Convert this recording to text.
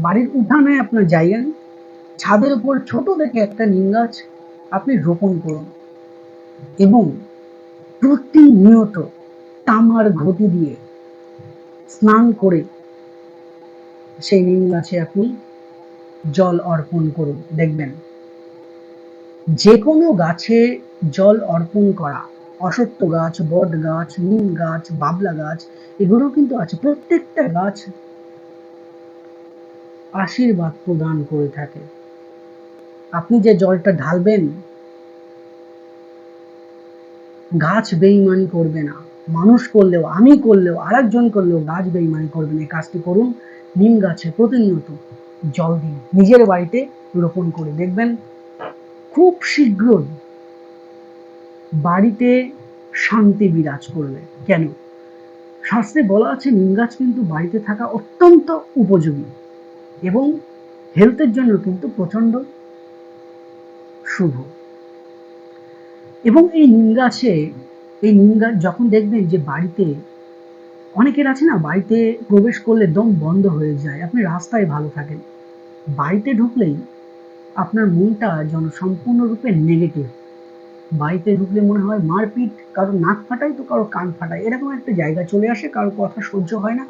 বাড়ির উঠানে আপনার জায়গা নেই, ছাদের উপর ছোট দেখে একটা নিম গাছ আপনি রোপণ করুন এবং প্রতিনিয়ত তামার ঘটি দিয়ে স্নান করে সেই নিম গাছে আপনি জল অর্পণ করুন। দেখবেন যে কোনো গাছে জল অর্পণ করা, অশ্বত্থ গাছ, বট গাছ, নিম গাছ, বাবলা গাছ, এগুলো কিন্তু আছে, প্রত্যেকটা গাছ আশীর্বাদ প্রদান করে থাকে। আপনি যে জলটা ঢালবেন, গাছ বেইমানি করবে না। মানুষ করলেও, আমি করলেও, আরেকজন করলেও গাছ বেইমানি করবে না। এই কাজটি করুন, নিম গাছে প্রতিনিয়ত জল দিন, নিজের বাড়িতে রোপণ করে দেখবেন খুব শীঘ্রই বাড়িতে শান্তি বিরাজ করবে। কেন? শাস্ত্রে বলা আছে নিম গাছ কিন্তু বাড়িতে থাকা অত্যন্ত উপযোগী এবং হেলথের জন্য কিন্তু প্রচন্ড শুভ। এবং এই নিম গাছ যখন দেখবেন যে বাড়িতে অনেকের আছে না, বাড়িতে প্রবেশ করলে দম বন্ধ হয়ে যায়, আপনি রাস্তায় ভালো থাকেন, বাড়িতে ঢুকলেই আপনার মনটা যেন সম্পূর্ণরূপে নেগেটিভ। বাড়িতে ঢুকলে মনে হয় মারপিট, কারো নাক ফাটাই তো কারো কান ফাটাই, এরকম একটা জায়গা চলে আসে, কারো কথা সহ্য হয় না।